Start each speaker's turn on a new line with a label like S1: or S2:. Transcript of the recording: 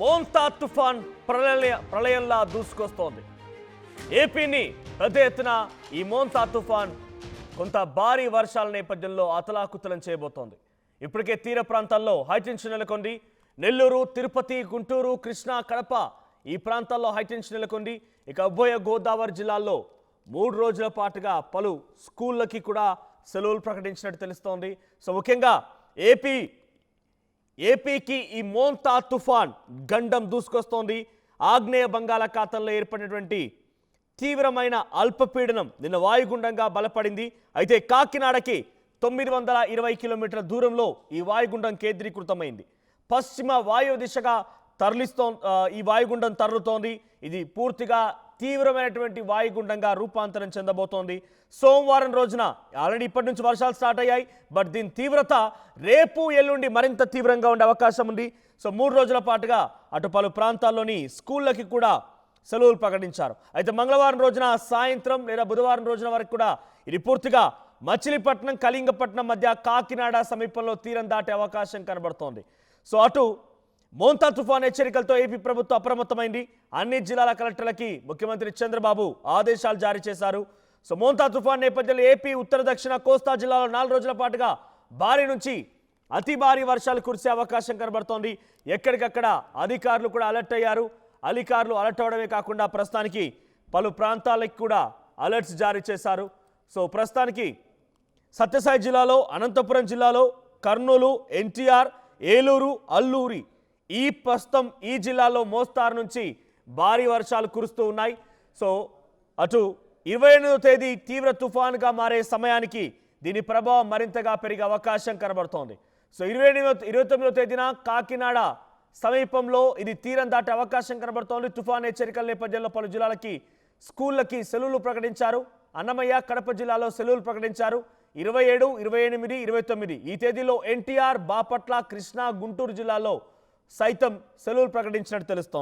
S1: మోంతా తుఫాన్ ప్రళయంలా దూసుకొస్తోంది. ఏపీని పెద్ద ఎత్తున ఈ మోంతా తుఫాన్ కొంత భారీ వర్షాల నేపథ్యంలో అతలాకుతలం చేయబోతోంది. ఇప్పటికే తీర ప్రాంతాల్లో హైటెన్షన్ నెలకొంది. నెల్లూరు, తిరుపతి, గుంటూరు, కృష్ణా, కడప ఈ ప్రాంతాల్లో హైటెన్షన్ నెలకొంది. ఇక ఉభయ గోదావరి జిల్లాల్లో 3 రోజుల పాటుగా పలు స్కూళ్ళకి కూడా సెలవులు ప్రకటించినట్టు తెలుస్తోంది. సో ముఖ్యంగా ఏపీకి ఈ మోంతా తుఫాన్ గండం దూసుకొస్తోంది. ఆగ్నేయ బంగాళాఖాతంలో ఏర్పడినటువంటి తీవ్రమైన అల్పపీడనం నిన్న వాయుగుండంగా బలపడింది. అయితే కాకినాడకి 920 కిలోమీటర్ల దూరంలో ఈ వాయుగుండం కేంద్రీకృతమైంది. పశ్చిమ వాయు దిశగా ఈ వాయుగుండం తరలుతోంది. ఇది పూర్తిగా తీవ్రమైనటువంటి వాయుగుండంగా రూపాంతరం చెందబోతోంది. సోమవారం రోజున ఆల్రెడీ ఇప్పటి నుంచి వర్షాలు స్టార్ట్ అయ్యాయి. బట్ దీని తీవ్రత రేపు ఎల్లుండి మరింత తీవ్రంగా ఉండే అవకాశం ఉంది. సో 3 రోజుల పాటుగా అటు పలు ప్రాంతాల్లోని స్కూళ్ళకి కూడా సెలవులు ప్రకటించారు. అయితే మంగళవారం రోజున సాయంత్రం లేదా బుధవారం రోజున వరకు కూడా ఇది పూర్తిగా మచిలీపట్నం, కళింగపట్నం మధ్య కాకినాడ సమీపంలో తీరం దాటే అవకాశం కనబడుతోంది. సో అటు మోంతా తుఫాన్ హెచ్చరికలతో ఏపీ ప్రభుత్వం అప్రమత్తమైంది. అన్ని జిల్లాల కలెక్టర్లకి ముఖ్యమంత్రి చంద్రబాబు ఆదేశాలు జారీ చేశారు. సో మోంతా తుఫాన్ నేపథ్యంలో ఏపీ ఉత్తర దక్షిణ కోస్తా జిల్లాలో 4 రోజుల పాటుగా భారీ నుంచి అతి భారీ వర్షాలు కురిసే అవకాశం కనబడుతోంది. ఎక్కడికక్కడ అధికారులు కూడా అలర్ట్ అయ్యారు. అధికారులు అలర్ట్ అవడమే కాకుండా ప్రస్తుతానికి పలు ప్రాంతాలకు కూడా అలర్ట్స్ జారీ చేశారు. సో ప్రస్తుతానికి సత్యసాయి జిల్లాలో, అనంతపురం జిల్లాలో, కర్నూలు, ఎన్టీఆర్, ఏలూరు, అల్లూరి ప్రస్తుతం ఈ జిల్లాలో మోస్తారు నుంచి భారీ వర్షాలు కురుస్తూ ఉన్నాయి. సో అటు 28వ తేదీ తీవ్ర తుఫాన్గా మారే సమయానికి దీని ప్రభావం మరింతగా పెరిగే అవకాశం కనబడుతోంది. సో 29వ తేదీన కాకినాడ సమీపంలో ఇది తీరం దాటే అవకాశం కనబడుతోంది. తుఫాన్ హెచ్చరికల నేపథ్యంలో పలు జిల్లాలకి స్కూళ్ళకి సెలవులు ప్రకటించారు. అన్నమయ్య, కడప జిల్లాలో సెలవులు ప్రకటించారు. 27, 28, 29 ఈ తేదీలో ఎన్టీఆర్, బాపట్ల, కృష్ణా, గుంటూరు జిల్లాలో సైతం సెలవులు ప్రకటించినట్టు తెలుస్తోంది.